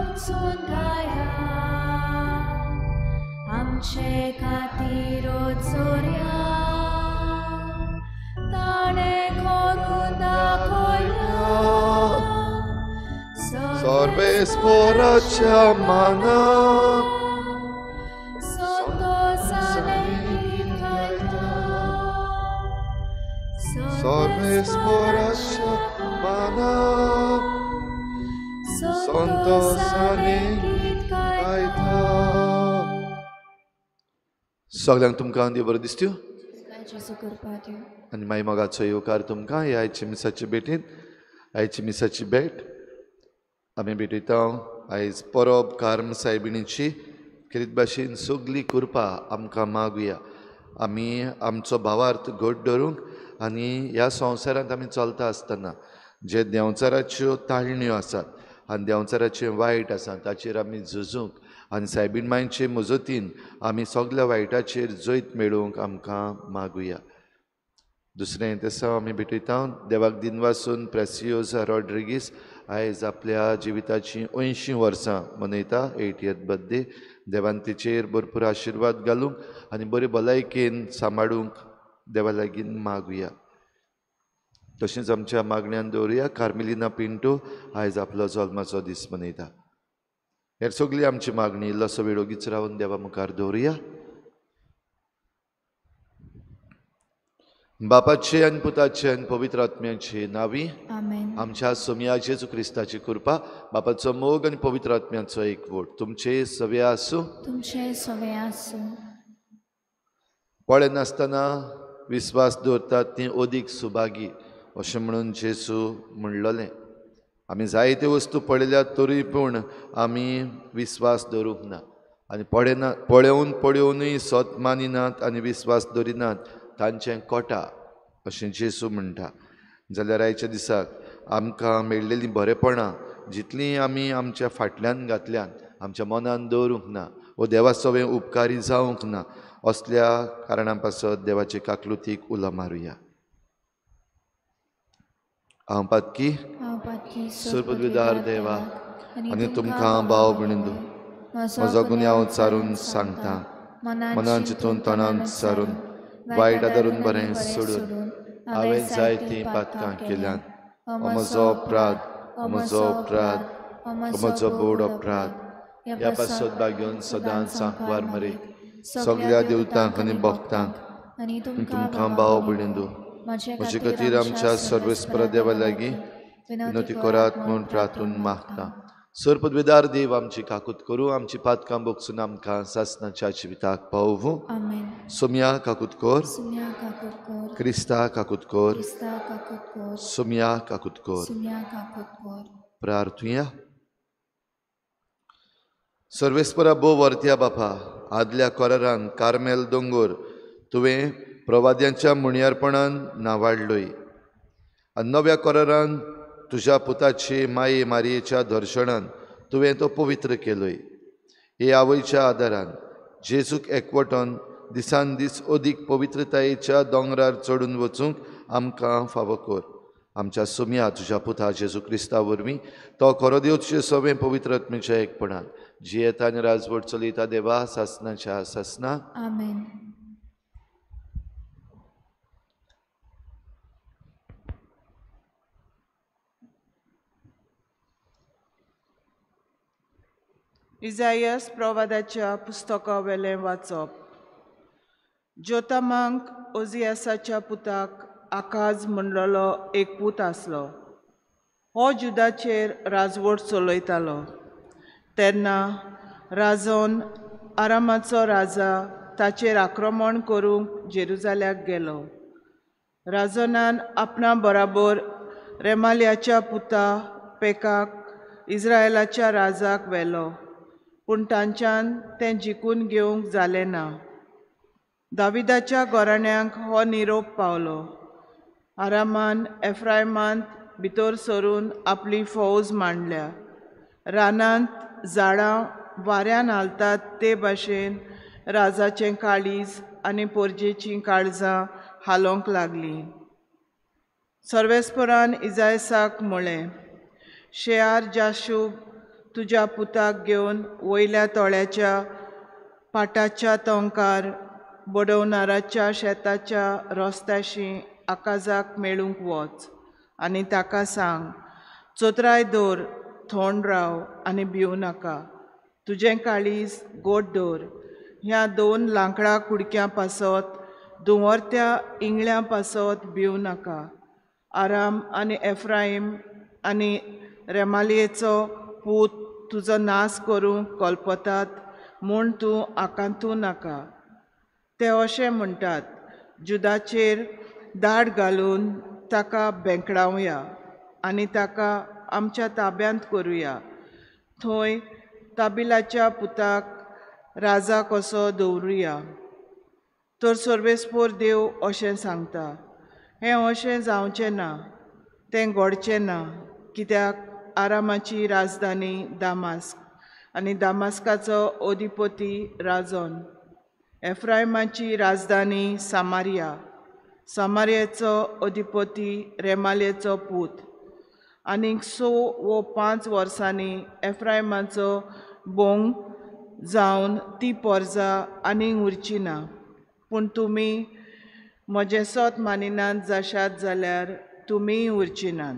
वचून गाया आमचे खातीर चोरया ताणे करून दाखयला सर्वेस्पराच्या माना संतोषाने गीत गायता सर्वेस्पराच्या माना संतोषाने गीत गायता. सगळ्यांक तुमकां देव बरें दिसत्यो आनी मागीर मोगाचो येवकार तुमकां ह्या आयचे मिसाचे भेटींत. आयची मिसाची भेट आमी भेटयता आयज परब कार्म सायबिणीची कितें भाशेन सगली कृपा आमकां मागुया. आमी आमचो भावार्थ घट धरूंक आनी ह्या संवसारांत आमी चलता आसतना जे देंवचाराच्यो ताळण्यो आसात आनी देंवचाराचें वायट आसा ताचेर आमी झुजूंक आनी सायबीण मांयचे मजतीन आमी सगल्या वायटाचेर जैत मेळोवंक आमकां मागुया. दुसरें तेसा आमी भेटयता देवाक दिन वासून प्रेसियोसा रॉड्रिगीस आयज आपल्या जिविताची 80 वर्सां मनयता 80th बर्थडे. देवान तिचेर भरपूर आशिर्वाद घालूंक आनी बरे भलायकेन सांबाळूंक देवा लागीं मागुया. तशेंच आमच्या मागण्यांत दवरुया कार्मेलिना पिंटो आयज आपलो जल्माचो दीस मनयता. हेर सगळी आमची मागणी इल्लोसो वेळ ओगीच रावन देवा मुखार दवरुया. बापाचे आनी पुताचे आनी पवित्र आत्म्याचे नांवी आमच्या सोम्या जेजू क्रिस्ताची कृपा बापाचो मोग आनी पवित्र आत्म्याचो एकवट तुमचे सवे आसूं. पळय नासतना विस्वास दवरतात ती ओदीक सुभागी अशें म्हणून जेजू म्हणलोलें. आमी जायत्यो वस्तू पळयल्यात तरी पूण आमी विस्वास दवरूंक ना आनी पळोवनूय सत मानिनात आनी विस्वास दवरिनात तांचें कोटा अशें जेजू म्हणटा. जाल्यार आयच्या दिसाक आमकां मेळिल्लीं बरेपणां जितलीं आमी आमच्या फाटल्यान घातल्यान आमच्या मनान दवरूंक ना वो देवा सवें उपकारी जावंक ना असल्या कारणां पासत देवाचे काकलुतीक उलो मारुया. हांव पातकी सुरपदविदार देवा आनी तुमकां भाव भयणींनो म्हजो गुन्यांव हांव चारून सांगता मनान चिंतून तोंडान चारून वायट धरून बरें सोडून हांवें जायतीं पातकां केल्यान हो म्हजो अपराध म्हजो बोड अपराध. ह्या पासत भाग्योन सदांच सांकवार मरे सगळ्या देवतांक आनी भक्तांक आनी तुमकां भाव भयणींनो म्हजे खातीर आमच्या सर्वेस्परा देवा लागीं विनोती करात म्हूण प्रार्थून मागता. सरपदविदार देव आमची काकूत करूं आमची पातकां बोगसून आमकां सासणाच्या जिविताक पावूं. सोम्या काकूत कोर क्रिस्ता काकूत कोर सोम्या काकूत कोर. प्रार्थुया. सर्वेस्परा बो वर्त्या बापा आदल्या कोरारान कार्मेल दोंगोर तुवें प्रवाद्यांच्या मुणयारपणान नावाडलोय आनी नव्या कोरारान तुज्या पुताचे माये मारयेच्या दर्शनान तुवें तो पवित्र केलोय. हे आवयच्या आदारान जेजूक एकवटोन दिसान दीस अदीक पवित्रतायेच्या दोंगरार चडून वचूंक आमकां फावो कर. आमच्या सोम्या तुज्या पुता जेजू क्रिस्ता वरवीं तो खरो देव तुजे सवें पवित्र आत्मेच्या एकपणान जियेता आनी राजवट चलयता देवा सासणाच्या सासना. आमेन. इजायास प्रवादाच्या पुस्तका वेलें वाचप. जोतामांक ओजियासाच्या पुताक आकाज म्हणलोलो एक पूत आसलो. हो जुदाचेर राजवट चलयतालो. तेन्ना राजोन आरामाचो राजा ताचेर आक्रमण करूंक जेरुजाल्याक गेलो. राजोनान आपणा बराबर रेमाल्याच्या पुता पेकाक इस्रायलाच्या राजाक व्हेलो पूण तांच्यान तें जिखून घेवंक जालें ना. दाविदाच्या घोराण्यांक हो निरोप पावलो. आरामान एफ्रायमांत भितर सरून आपली फौज मांडल्या. रानांत झाडां वाऱ्यान हालतात ते भाशेन राजाचें काळीज आनी पोरजेचीं काळजां हालोंक लागलीं. सर्वेस्परान इजायासाक म्हळें, शेआर जाशूब तुज्या पुताक घेवन वयल्या तळ्याच्या पाटाच्या तोंकार बडोवनाराच्या शेताच्या रस्त्याशी आकाजाक मेळूंक वच आनी ताका सांग, चोत्राय दवर, थोंड राव आनी भिवू नाका. तुजें काळीज गोड दवर. ह्या 2 लांकडा कुडक्यां पासत दुवरत्या इंगळ्यां पासत भिवू नाका. आराम आनी एफ्राईम आनी रेमालियेचो पूत तुजो नाश करूंक कल्पतात म्हूण तूं आकांतू नाका. ते अशें म्हणटात, जुदाचेर दाड घालून ताका बेंकडावया आनी ताका आमच्या ताब्यांत करुया. थंय ताबिलाच्या पुताक राजा कसो दवरुया. तर सर्वेस्पोर देव अशें सांगता, हें अशें जावचें ना, तें घडचें ना, कित्याक आरामाची राजधानी दामास्क आनी दामास्काचो अधिपती राजोन. एफ्रायमाची राजधानी सामारिया, सामारियाचो अधिपती रेमालियेचो पूत. आनीक 6 वा 5 वर्सांनी एफ्रायमाचो बोंग जावन ती पोरजा आनीक उरची ना. पूण तुमी म्हजें सोत मानिनात जाशात जाल्यार तुमीय उरची नात.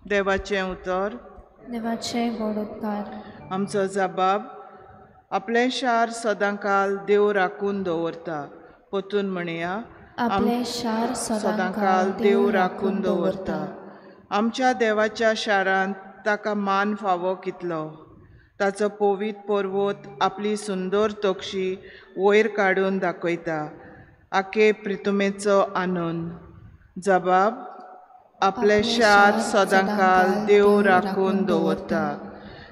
देवाचें उतर. देवाचे गोड उपकार. आमचो जबाब. आपलें शार सदांकाल देव राखून दवरता. पोतून म्हणया, आपले शार सदांकाल देव राखून दवरता. आमच्या देवाच्या शारांत ताका मान फावो कितलो. ताचो पवित्र पर्वत आपली सुंदर तोक्षी वयर काडून दाखयता. आखे प्रितुमेचो आनंद. जबाब. आपले शार सदांकाल देव राखून दवरता.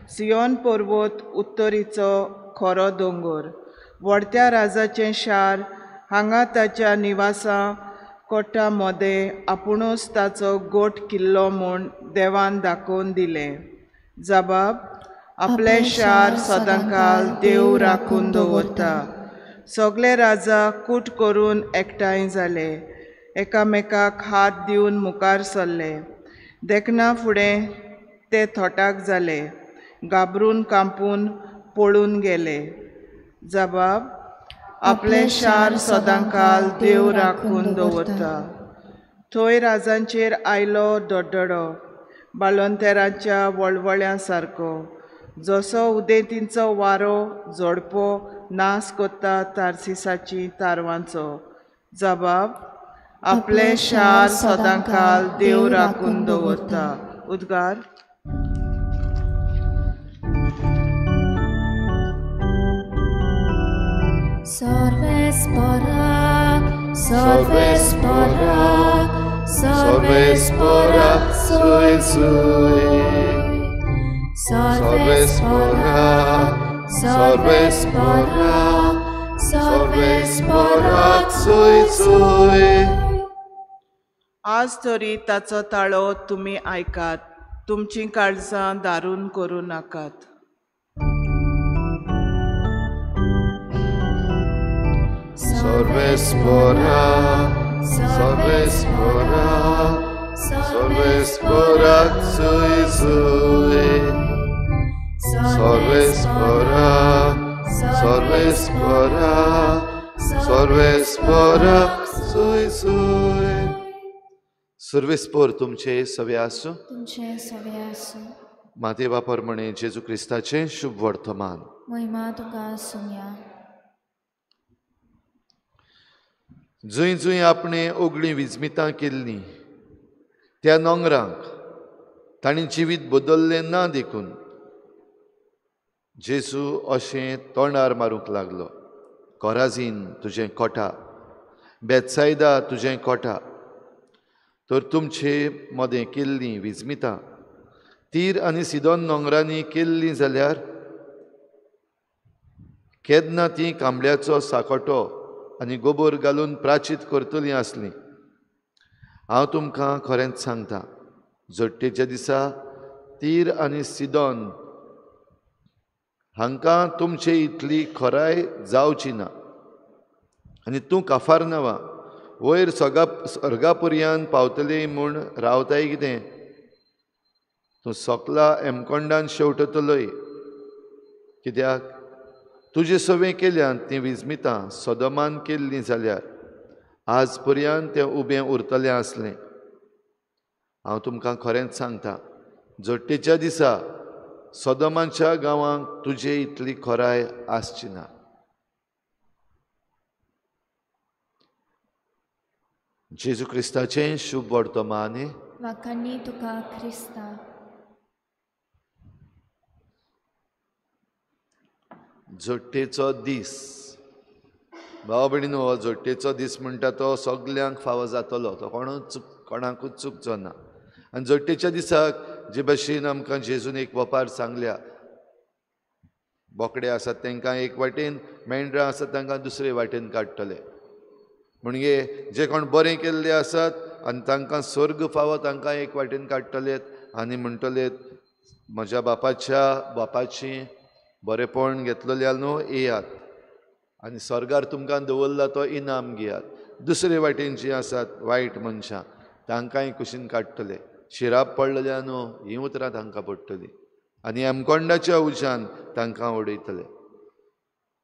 सियोन पर्वत उत्तरीचो खरो दोंगर. व्हडत्या राजाचें शार, हांगा ताच्या निवासां कोटा मदें आपुणूच ताचो गोठ किल्लो म्हूण देवान दाखोवन दिलें. जबाब. आपले शार सदांकाल देव राखून दवरता. सगळे राजा कूट करून एकठांय जाले. एकामेकाक हात दिवन मुखार सरले. देखना फुडें ते थोटाक जाले. घाबरून कांपून पळून गेले. जबाब. आपले शार सदांकाल देव राखून दवरता. थंय राजांचेर आयलो दोड्डोडो, बालोंतेरांच्या वळवळ्यां सारको. जसो उदेंतींचो वारो झोडपो नाश कोत्ता तार्सिसाची तारवांचो. जबाब. आपले शार सदांकाल देव राखून दवरता. उद्गार. Sorvesporak, sorvesporak, Sorvesporak, sui sui. Sorvesporak, sorvesporak, sorvesporak, sui sui. आज तरी ताचो ताळो तुमी आयकात. तुमचीं काळजां दारून करूं नाकात. Sorvesporak, sorvesporak, sorvesporak, sui sui. Sorvesporak, sorvesporak, sorvesporak, sui sui. सर्वेस्पोर तुमचे सवे आसूं. तुमचे सवे आसूं. मातेवा प्रमाणे जेजू क्रिस्ताचे शुभ वर्तमान. महिमा तुका आसूंया. जंय जंय आपणे ओगळीं विजमितां केल्लीं त्या नोंगरांक तांणी जिवीत बदल्लें ना देखून जेजू अशें तोंडार मारूंक लागलो. कोराझीन तुजें कोटा, बेतसायदा तुजें कोटा. तर तुमचे मदें केल्लीं विजमितां तीर आनी सिदोन नोंगरांनी केल्लीं जाल्यार केन्ना ती कांबळ्याचो साकोटो आनी गोबोर घालून प्राचीत करतलीं आसलीं. हांव तुमकां खरेंच सांगता, जट्टेच्या दिसा तीर आनी सिदोन हांकां तुमचे इतली खोराय जावची ना. आनी तूं काफारनावा वयर स्वर्गा पर्यंत पावतली म्हूण रावताय कितें? तूं सोकला एमकोंडान शेवटतलोय, कित्याक तुजे सवे केल्यान ती विजमितां सदोमान केल्लीं जाल्यार आज पर्यंत तें उबें उरतलें आसलें. हांव तुमकां खरेंच सांगता, जट्टेच्या दिसा सदोमाच्या गांवांक तुजे इतली खोराय आसची ना. जेजू क्रिस्ताचें शुभ वर्तमान. वाखाणी तुका क्रिस्ता. जट्टेचो दीस. भाव भयणीनो, हो जट्टेचो दीस म्हणटा तो सगल्यांक फावो जातलो, तो कोणाकूच चुकचो ना. आनी जट्टेच्या दिसाक जे भाशेन आमकां जेजून एक वपार सांगल्या, बोकडे आसात तांकां एक वाटेन, मेंढरां आसात तांकां दुसरे वाटेन काडटले. म्हणजे जे कोण बरें केल्ले आसात आनी तांकां स्वर्ग फावो तांकां एक वाटेन काडटलेत आनी म्हणटलेत म्हज्या बापाची बरेपण घेतलेल्या न्हू, येयात आनी स्वर्गार तुमकां दवरला तो इनाम घेयात. दुसरे वाटेन जीं आसात वायट मनशां, तांकांय कुशीन काडटले. शिराप पडलेल्या न्हू, हीं उतरां तांकां पडटलीं आनी एमकोंडाच्या उज्यान तांकां उडयतले.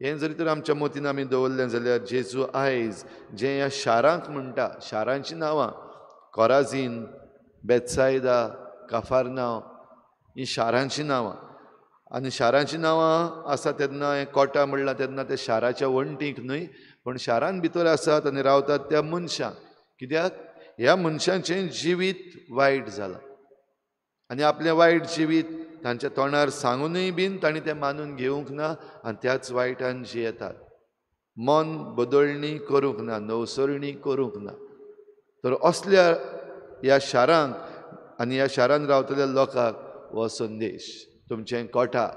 हें जरी तर आमच्या मोतीन आमी दवरलें जाल्यार जेजू आयज जें ह्या शारांक म्हणटा, शारांचीं नांवां कोराझीन, बेतसायदा, काफारनांव, हीं शारांचीं नांवां. आनी शारांचीं नांवां आसा तेन्ना हें कोटा म्हणलां तेन्ना ते शाराच्या वण्टीक न्हय, पूण शारान भितर आसात आनी रावतात त्या मनशांक. कित्याक ह्या मनशांचें जिवीत वायट जालां आनी आपलें वायट जिवीत तांच्या तोंडार सांगूनय बीन तांणी तें मानून घेवंक ना आनी त्याच वायटान जियेतात. मन बदलणी करूंक ना, नवसरणी करूंक ना. तर असल्या ह्या शारांक आनी ह्या शारान रावतल्या लोकांक हो संदेश. तुमचें कोटा,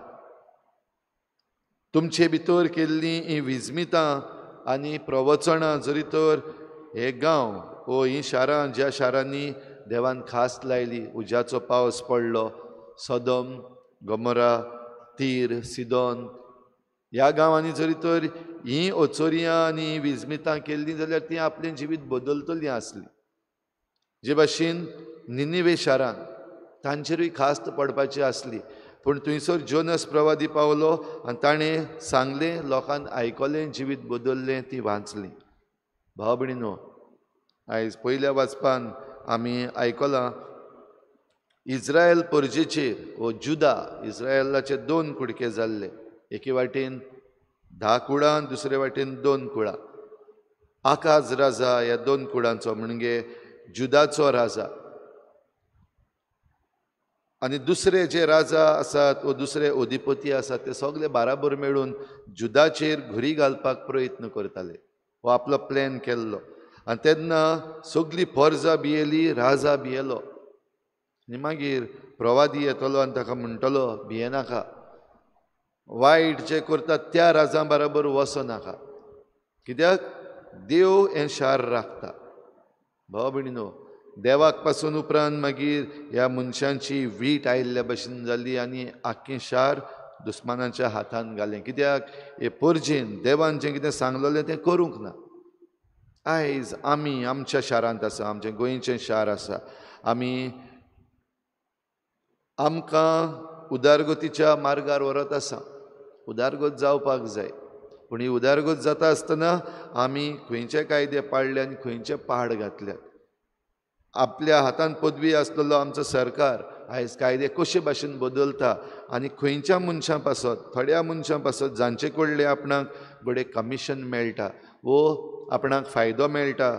तुमचे भितर केल्लीं हीं विजमितां आनी प्रवचनां जरी तर हे गांव वो हीं शारां ज्या शारांनी देवान खास लायली, उज्याचो पावस पडलो, सदोम, गमोरा, तीर, सिदोन, ह्या गांवांनी जरी तर हीं ओचोरियां आनी विजमितां केल्लीं जाल्यार तीं आपलें जिवीत बदलतलीं आसलीं. जे भाशेन निनिवे शारान तांचेरूय खास्त पडपाची आसली, पूण थंयसर जोनस प्रवादी पावलो आनी ताणें सांगलें, लोकांन आयकलें, जिवीत बदललें, तीं वाचलीं. भाव भयणीनो, आयज पयल्या वाचपान आमी आयकलां इज्रायल परजेचेर वो जुदा इज्रायलाचे 2 कुडके जाल्ले. एके वाटेन 10 कुळां, दुसरे वाटेन 2 कुळां. आकाज राजा ह्या 2 कुळांचो म्हणजे जुदाचो राजा आनी दुसरे जे राजा आसात वो दुसरे अधिपती आसात ते सगळे बाराबर मेळून जुदाचेर घुरी घालपाक प्रयत्न करताले. हो आपलो प्लॅन केल्लो आनी तेन्ना सगळीं पर्जा भियेली, राजा भियेलो. आनी मागीर प्रवादी येतलो आनी ताका म्हणटलो, भियेनाका, वायट जे करतात त्या राजा बरोबर वचनाका, कित्याक देव हें शार राखता. भाव भयणीनो, देवाक पासून उपरांत मागीर ह्या मनशांची वीट आयिल्ल्या भशेन जाली आनी आख्खें शार दुस्मानाच्या हातान घालें. कित्याक हे परजेन देवान जें कितें सांगलेलें तें करूंक ना. आयज आमी आमच्या शारांत आसा, आमचें गोंयचें शार आसा, आमकां उदारगतीच्या मार्गार व्हरत आसा. उदारगत जावपाक जाय, पूण ही उदारगत जाता आसतना आमी खंयचे कायदे पाळले आनी खंयचे पाड घातल्यात. आपल्या हातान पदवी आसलेलो आमचो सरकार आयज कायदे कशे भाशेन बदलता आनी खंयच्या मनशां पासत, थोड्या मनशां पासत जांचे कडले आपणाक बडे कमिशन मेळटा, वो आपणाक फायदो मेळटा,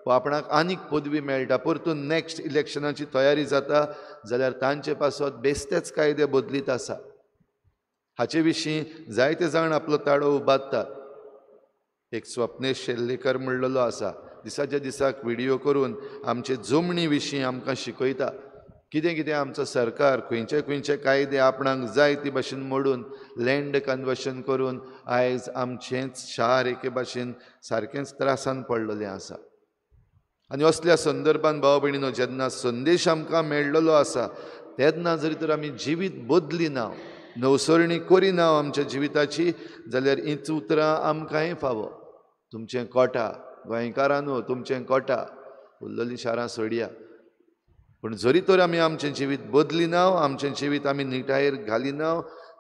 वो आपणाक आनीक पदवी मेळटा, परतून नॅक्स्ट इलेक्शनाची तयारी जाता जाल्यार तांचे पासत बेस्तेच कायदे बदलीत आसा. हाचे विशीं जायते जाण आपलो ताळो उबारतात. एक स्वप्नेश शेल्लेकर म्हणलेलो आसा, दिसाच्या दिसाक व्हिडियो करून आमचे जमनी विशीं आमकां शिकयता. कितें कितें आमचो सरकार खंयचे खंयचे कायदे आपणाक जाय ती भाशेन मोडून लँड कन्वर्शन करून आयज आमचेंच शार एके भाशेन सारकेंच त्रासान पडलेलें आसा. आनी असल्या संदर्भान भाव भयणीनो, जेन्ना संदेश आमकां मेळ्ळलो आसा तेन्ना जरी तर आमी जिवीत बदली ना, नवसरणी करिना आमच्या जिविताची, जाल्यार हींच उतरां आमकांय फावो. तुमचें कोटा, गोंयकारांनो तुमचें कोटा, उरलेलीं शारां सोडया. पूण जरी तर आमी आमचें जिवीत बदलिना, आमचें जिवीत आमी निटायेर घालिना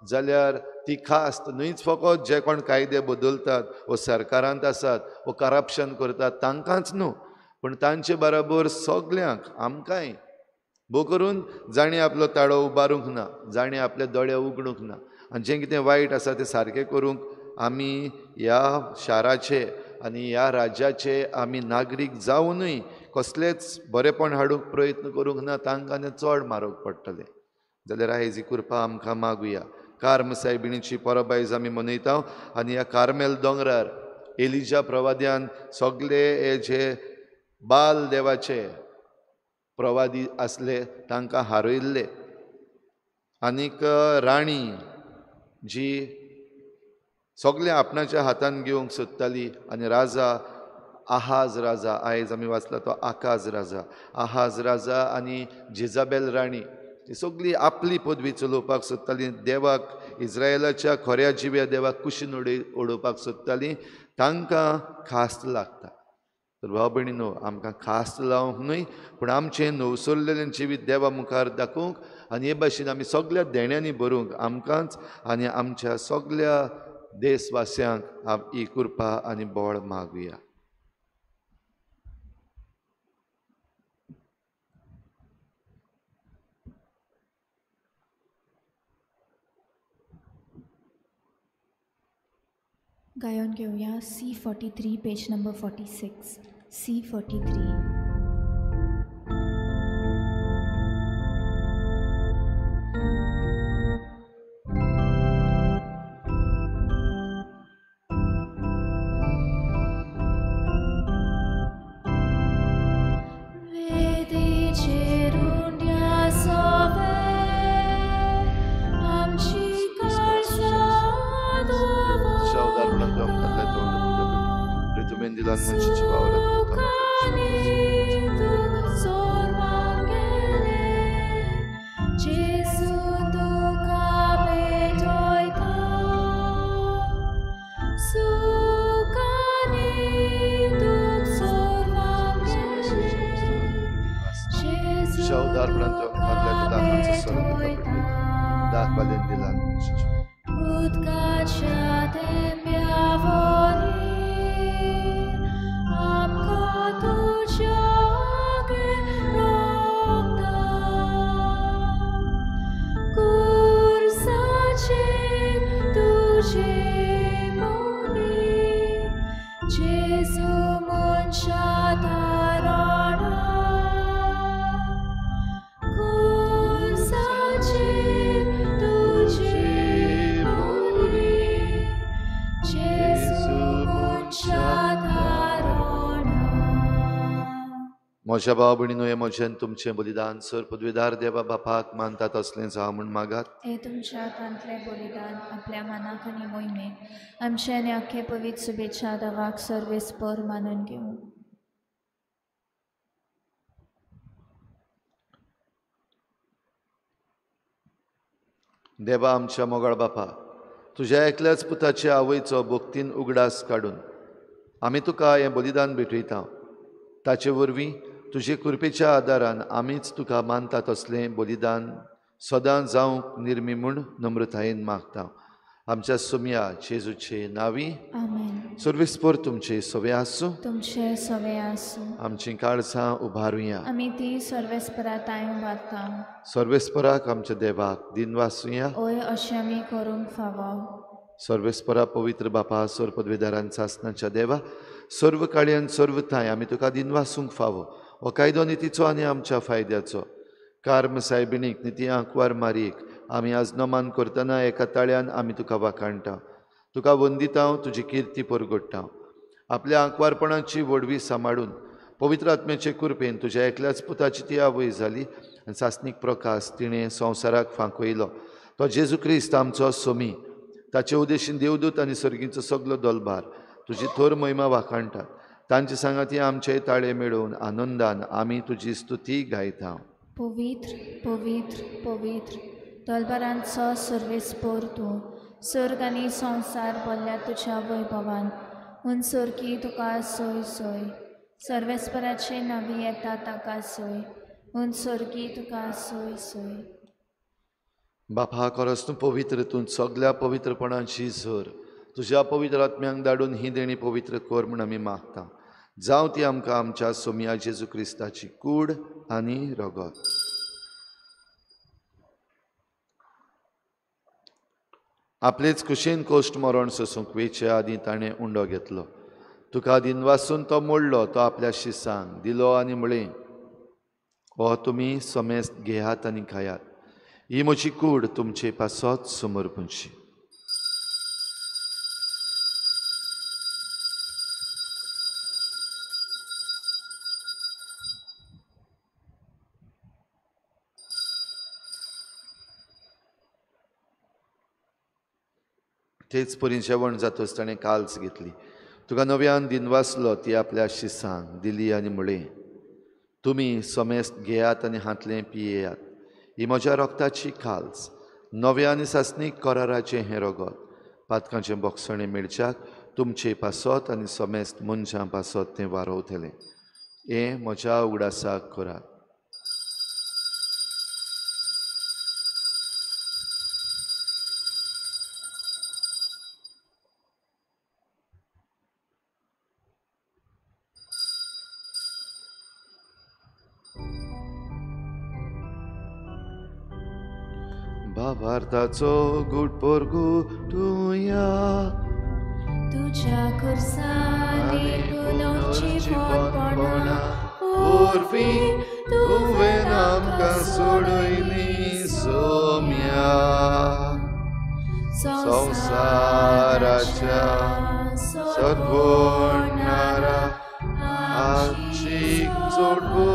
जाल्यार ती खास्त न्हयच फकत जे कोण कायदे बदलतात वो सरकारांत आसात वो करप्शन करतात तांकांच न्हू, पूण तांचे बरोबर सगल्यांक आमकांय भोव करून जाणीं आपलो ताळो उबारूंक ना, जाणीं आपले दोळे उगडूंक ना, आनी जें कितें वायट आसा तें सारकें करूंक आमी ह्या शाराचे आनी ह्या राज्याचे आमी नागरीक जावनूय कसलेच बरेपण हाडूंक प्रयत्न करूंक ना, तांकां आनी चड म्हारग पडटलें. जाल्यार आयज ही कृपा आमकां मागुया. कार्म सायबिणीची परब आयज आमी मनयता आनी ह्या कार्मेल दोंगरार एलिजा प्रवाद्यान सगळे हे जे बाल देवाचे प्रवादी आसले तांकां हारयल्ले. आनीक राणी जी सगळे आपणाच्या हातान घेवंक सोदताली आनी राजा आहाज राजा, आयज आमी वाचला तो आकाज राजा, आहाज राजा आनी जेजाबेल राणी ती सगळी आपली पदवी चलोवपाक सोदताली, देवाक इस्रायलाच्या खऱ्या जिव्या देवाक कुशीन उडोवपाक सोदताली, तांकां खास्त लागता. तर भाव भयणीनो, आमकां खास्त लावंक न्हय पूण आमचें नवसरलेलें जिवीत देवा मुखार दाखोवंक आनी हे भाशेन आमी सगळ्या देण्यांनी भरूंक आमकांच आनी आमच्या सगळ्या देशवासियांक ही कृपा आनी बोळ मागुया. गायन घेऊया C43 पेज नंबर 46. C43. म्हज्या भाव भयणीनो, हे म्हजें तुमचें बलिदान सर पदवीदार देवा बापाक मानता तसलें जावं म्हूण मागात. हे तुमच्या हातांतलें बलिदान आपल्या मनाक आनी मोहिमेक आमचे आनी आख्खे पवित्र शुभेच्छा देवाक सर्वेस्पर मानून घेवं. देवा आमच्या मोगाळ बापा, तुज्या एकल्याच पुताचे आवयचो भक्तीन उगडास काडून आमी तुका हें बलिदान भेटयता. ताचे वरवीं तुजे कृपेच्या आदारान आमीच तुका मानता तसलें बलिदान सदां जावंक निर्मी म्हूण नम्रतायेन मागता. आमच्या सुम्या जेजूचे नांवी आमेन. सर्वेस्पर तुमचे सवे आसूं. तुमचे सवे आसूं. आमची काळजां उबारुया. आमी ती सर्वेस्पराताय उबारता. सर्वेस्पराक आमच्या देवाक दिन वासुया. ओय अशें आमी करूंक फावो. सर्वेस्परा पवित्र बापा, सर पदवीदारांचा आसनाच्या देवा, सर्व काळयान सर्वथांय आमी तुका दिन वासूंक फावो. हो कायदो नितीचो आनी आमच्या फायद्याचो. कार्म सायबिणीक निती आंकवार मारीक आमी आज नमान करतना एका ताळ्यान आमी तुका वाखाणटा. तुका वंदिता, तुजी किर्ती परगट्टा. आपल्या आंकवारपणाची वडवी सांबाळून पवित्र आत्म्याचे कृपेन तुज्या एकल्याच पुताची ती आवय जाली आनी सासनीक प्रकाश तिणें संवसाराक फांकयलो. तो जेजू क्रिस्त आमचो सोमी, ताचे उदेशीन देवदूत आनी सर्गीचो सगलो दलबार तुजी थोर महिमा वाखाणटात. तांचे सांगाती आमचे ताळे मेळोवन आनंदान आमी तुजी स्तुती गायता. पवित्र पवित्र पवित्र दलबारांचो सर्वेस्पर तूं, सर्ग आनी संवसार भरल्या तुज्या वैभवान. हुंसर की तुका सोय सोय, सर्वेस्पराचे नांवी येता ताका सोय. उन सोर्गी तुका सोय सोय. बापा खरोच तूं पवित्र, तूं सगळ्या पवित्रपणाची झर तुज्या पवित्र आत्म्यांक धाडून ही देणी पवित्र कर म्हूण आमी मागता. जावं ती आमकां आमच्या सोमया जेजू क्रिस्ताची कूड आनी रगत. आपलेच कुशीन कोश्ट मरण सोसूंक वेचे आदीं ताणें उंडो घेतलो. तुका दिनवासून तो मोडलो, तो आपल्या शिसांक दिलो आनी म्हळें, हो तुमी समेस्त घेयात आनी खायात. ही म्हजी कूड तुमचे पासत समर्पणची. तेच परी जेवण जातच ताणें काल्स घेतली. तुका नव्यान दिनवासलो ती आपल्या शिसांक दिली आनी म्हळें, तुमी समेस्त घेयात आनी हातलें पियेयात. ही म्हज्या रोगताची काल्स, नव्या आनी सासणीक कराराचें हें रगत. पातकांचें बोगसणें मेळच्याक तुमचे पासत आनी समेस्त मनशां पासत तें वारवतलें. हें म्हज्या उगडासाक करात. भावार्थाचो गुटपोर गुटुया. तुझ्या खुर्सानी पुनर्जीवनपणा उर्फी तुवें आमकां सोडयली सोम्या. संवसाराच्या सद्गुणारा आमची जोडगो.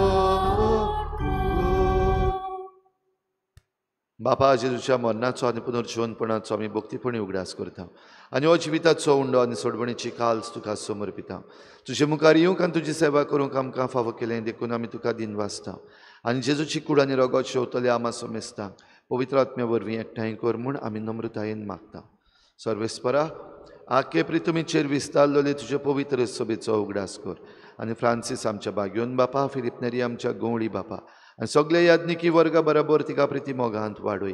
बापा जेजूच्या मरणाचो आनी पुनर्जीवनपणाचो आमी भक्तीपणी उगडास करता आनी हो जिविताचो उंडो आनी सोडवणेची काल्स तुका समर्पिता. तुजे मुखार येवंक आनी तुजी सेवा करूंक आमकां फावो केलें देखून आमी तुका दिनवासता आनी जेजूची कूड आनी रगत शेवतले आमा समेस्तांक पवित्र आत्म्या वरवीं एकठांय कर म्हूण आमी नम्रतायेन मागता. सर्वेस्परा, आख्खे प्रितुमीचेर विस्तारलेले तुजे पवित्र सभेचो उगडास कर आनी फ्रांसीस आमच्या बागयोन बापा, फिलिप नेरी आमच्या गवळी बापा आनी सगळे याज्ञिकी वर्गा बरोबर तिका प्रिती मोगांत वाडय.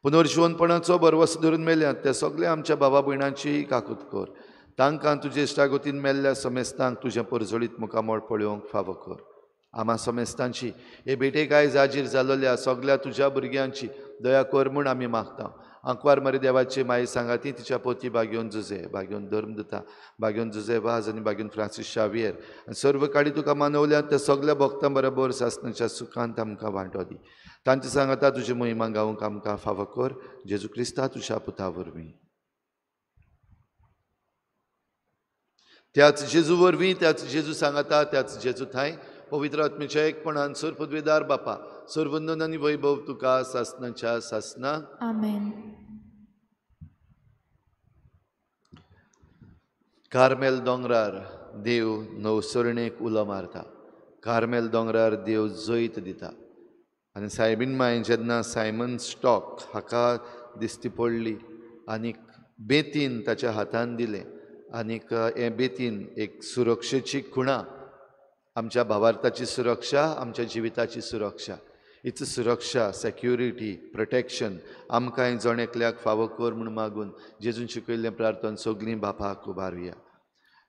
पुनर्जीवनपणाचो बरवस धरून मेल्यात त्या सगळ्या आमच्या भावा भयणांची काकूत कर. तांकां तुजे इश्टागतीन मेल्ल्या समेस्तांक तुजें परजळीत मुखामळ पळोवंक फावो कर. आमा समेस्तांची हे भेटेक आयज हाजीर जाल्ल्या सगळ्या तुज्या भुरग्यांची दया कर म्हूण आमी मागता. आंकवार मरे देवाची माई सांगाती तिच्या पोती बागयोन जुजे, बागयोन धर्मदता, बागयोन जुजे वाज आनी बागयोन फ्रांसीस शावियर आनी सर्व काळी तुका मानवल्यात त्या सगळ्या भक्तां बरोबर सासणाच्या सुखांत आमकां वांटो दी. तांची सांगता तुजी महिमा गावंक आमकां फावो कर. जेजू क्रिस्ता तुज्या पुता वरवीं. त्याच जेजू वरवीं, त्याच जेजू सांगता, त्याच जेजू थंय पवित्र आत्मेच्या एकपणान सर्पद्वेदार बापा, सर्वंदन आनी वैभव तुका सासणाच्या सासना. आमेन. कार्मेल दोंगरार देव नवसरणेक उलो मारता. कार्मेल दोंगरार देव जैत दिता. आनी सायबीन माय जेन्ना सायमन स्टॉक हाका दिश्टी पडली आनीक बेतीन ताच्या हातान दिलें आनीक हे बेतीन एक सुरक्षेची खुणा, आमच्या भावार्थाची सुरक्षा, आमच्या जिविताची सुरक्षा, इच सुरक्षा, सेक्युरिटी, प्रोटेक्शन आमकां जण एकल्याक फावो कर म्हूण मागून जेजून शिकयल्लें प्रार्थन सगळीं बापाक उबारुया.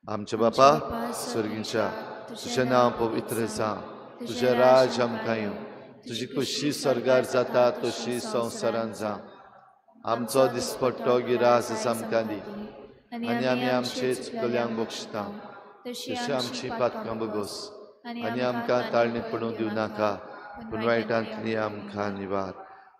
आमचे बापा स्वर्गीच्या, तुजें नांव पवित्र जावं, तुजें राज आमकां येवं, तुजी खुशी स्वर्गार जाता तशी संवसारांत जावं. आमचो दिसपट्टो गिरास आमकां दी आनी आमी आमचे चुकल्यांक बक्षिता तशी आमची पातकां बगोस आनी आमकां ताळणेत पडूंक दिवं नाका, पूण वायटांतली आमकां निवार.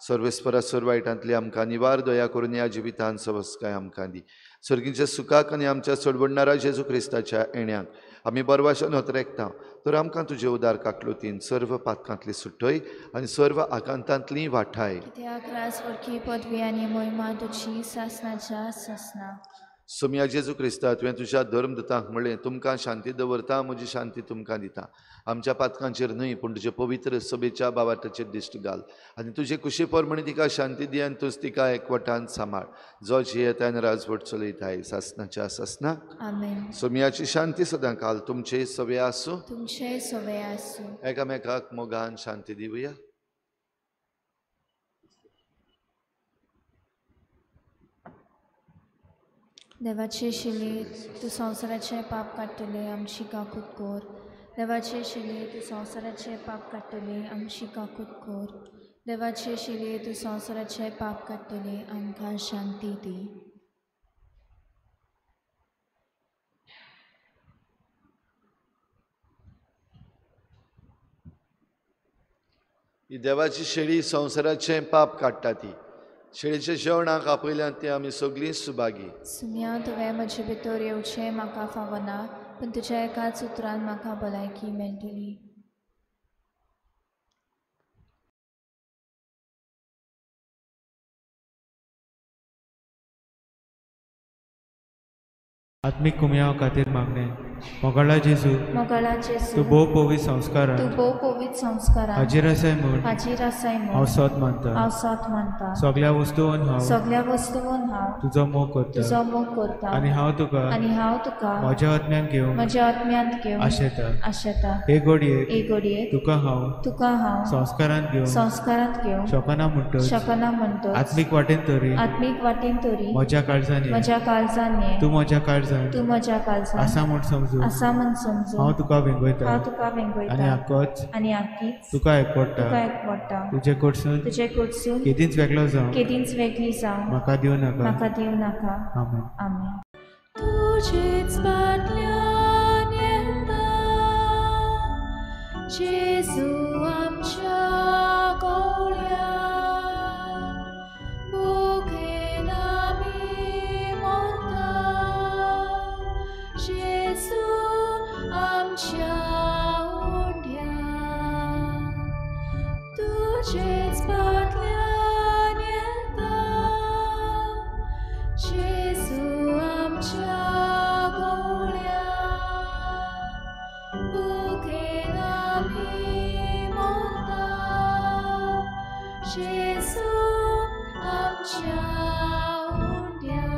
सर्वेस्परा सर्व वायटांतली आमकां निवार. दया करून ह्या जिवितांत सवस्काय आमकां दी. सर्गीच्या सुखाक आनी आमच्या सोडवडणारा जेजू क्रिस्ताच्या येण्याक आमी बरवाशान हतरेकता. तर आमकां तुजे उदार काकलुतीन सर्व पातकांतली सुटय आनी सर्व आकांतांतली वाठाय. कित्याक राजवरकी पदवी आनी मोहिमा तुजी सासणाच्या सासना. सोम्या जेजू क्रिस्ता तुवें तुज्या धर्मदूतांक म्हणलें तुमकां शांती दवरता म्हजी शांती तुमकां दिता. आमच्या पातकांचेर न्हय पूण तुजे पवित्र सभेच्या बाबाटाचेर दिश्ट घाल आनी तुजे कुशी पोरमणी तिका शांती दी आनी तूंच तिका एकवटान सांबाळ जो जियेतान राजवट चलयताय सासनाच्या सासना. आमेन. सोम्याची शांती सदां काल तुमचे सवे आसूं. तुमचे सवे आसूं. एकामेकाक मोगान शांती दिवया. देवाचे शिले तूं संवसाराचे पाप काडटले आमची काकूट कोर. देवाचे शिले तूं संवसाराचे पाप काडटले आमची काकूट कोर. देवाचे शिले तूं संवसाराचे पाप काडटले आमकां शांती दी. ही देवाची शेळी संवसाराचें पाप काडटा ती. शेळीच्या जेवणाक आपयल्यान ती आमी सगळीं सुभागी. सुम्या तुवें म्हजे भितर येवचें म्हाका फावना पूण तुज्या एकाच उतरान म्हाका भलायकी मेळटली. आत्मीक कुमयाव खातीर मागणें. मोगाळा जेजू मोगाळा तूं जेजू भोव पवित्र संस्कारान तूं भोव पवित्र संस्कारान हाजीर आसाय म्हूण हाजीर आसाय हांव म्हूण सोत मानता. हांव साथ मानता. सगळ्या वस्तूंवन हांव सगळ्या वस्तूंवन हांव तुजो मोग करता तुजो मोग करता आनी हांव तुका आनी हांव तुका म्हज्या आत्म्यान घेवन म्हज्या आत्म्यांत घेवन आशेता. आशेता. हे घडयेक एक घडयेक तुका हांव तुका हांव संस्कारान घेवन संस्कारांत घेवन शोकना म्हणटच शकना म्हणटोच आत्मीक वाटेन तरी आत्मीक वाटेन तरी म्हज्या काळजान ये. म्हज्या काळजान ये. तूं म्हज्या काळजान तूं म्हज्या काळजान आसा म्हूण समजून आसा म्हूण समजून हांव तुका वेंगयता हांव तुका आनी वेंगयता आक्कोच आनी आख्खीच तुका एकवडटा. तुका एकवडटा. तुजे कडसून तुजे कडसून केदींच वेगळो जावं केदींच वेगळी जावं म्हाका दिवं नाका. म्हाका दिवं नाका. आमेन. आमेन. तुजेच फाटल्यान येता जेजू आमच्या गोळ्या भुकेन आमी मरता जेजू आमच्या ओंड्या. तुजेच फाटल्यान येता जेजू आमच्या गोळ्या भुकेन आमी मरता जेजू आमच्या ओंड्या.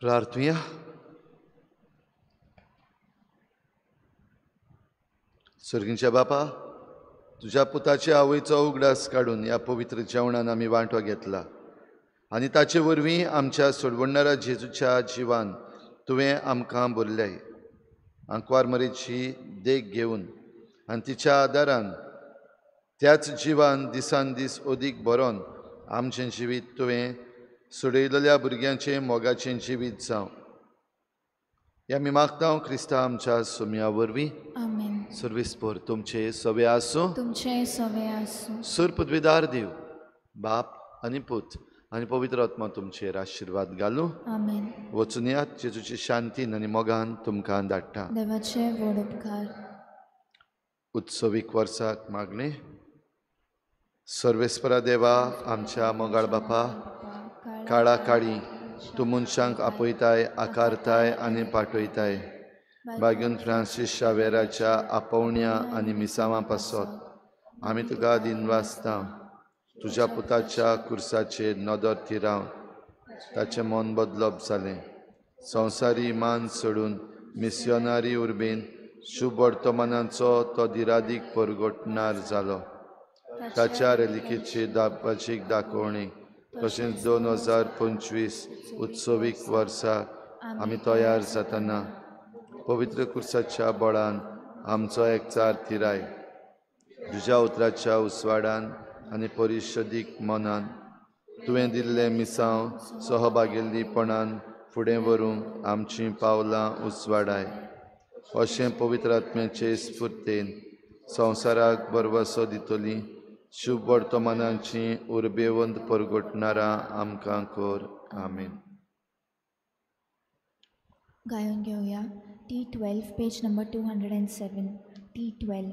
प्रार्थुया. सर्गींच्या बापा तुज्या पुताच्या आवयचो उगडास काडून ह्या पवित्र जेवणान आमी वांटो घेतला आनी ताचे वरवीं आमच्या सोडवणाऱ्या जेजूच्या जिवान तुवें आमकां भरल्याय. आंकवार मरेची देख घेवन आनी तिच्या आदारान त्याच जिवान दिसान दीस अदीक बरोवन आमचें जिवीत तुवें सोडयलेल्या भुरग्यांचें मोगाचें जिवीत जावं. ह्या मी मागता क्रिस्ता आमच्या सोम्या वरवीं. आमेन. सर्वेस्पर तुमचे सवे आसूं. तुमचे सवे आसूं. सुर पदवीदार देव बाप आनी पूत आनी पवित्र आत्मा तुमचेर आशिर्वाद घालूं. आमेन. वचून यात जेजूची शांतीन आनी मोगान तुमकां धाडटा. देवाचे व्हड उपकार. उत्सवीक वर्साक मागणे. सर्वेस्परा देवा आमच्या मोगाळ बापा काळा काळी तूं मनशांक आपयताय आकारताय आनी पाठयताय. बागून फ्रांसीस शावेराच्या आपोवण्या आनी मिसावां पासत आमी तुका दिनवासता. तुज्या पुताच्या कुर्साचेर नदर थिराव ताचें मन बदलप जालें. संवसारी मान सोडून मिस्योनारी उर्बेन शुभ वर्तमानाचो तो दिरादीक परगटणार जालो. ताच्या रेलिकेची दापाचीक दाखोवणी तशेंच 2025 उत्सवीक वर्सा आमी तयार जातना पवित्र कुर्साच्या बळान आमचो एकचार थिराय. तुज्या उतराच्या उसवाडान आनी परिशदीक मनान तुवें दिल्ले मिसांव सहभागिल्लीपणान फुडें व्हरूंक आमचीं पावलां उसवाडाय. अशें पवित्र आत्म्याचे स्फुर्तेन संवसाराक बरवसो दितली शुभ वर्तमानांची उर्बेवंत परगटणारां आमकां कर. आमीन. गायन घेऊया T12 पेज नंबर 207. T12.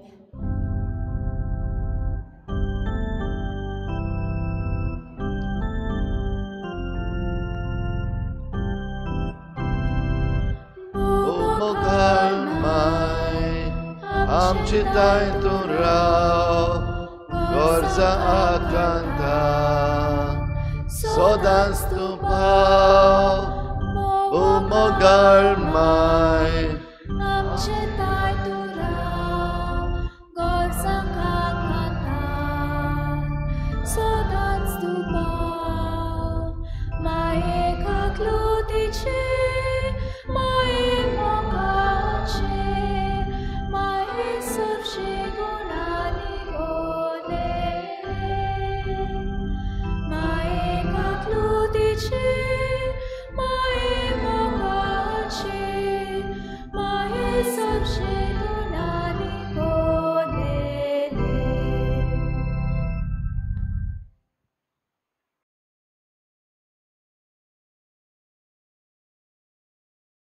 आमची तांतून राव गरजा आकांता सदांच तूं पाव मोगाळ माय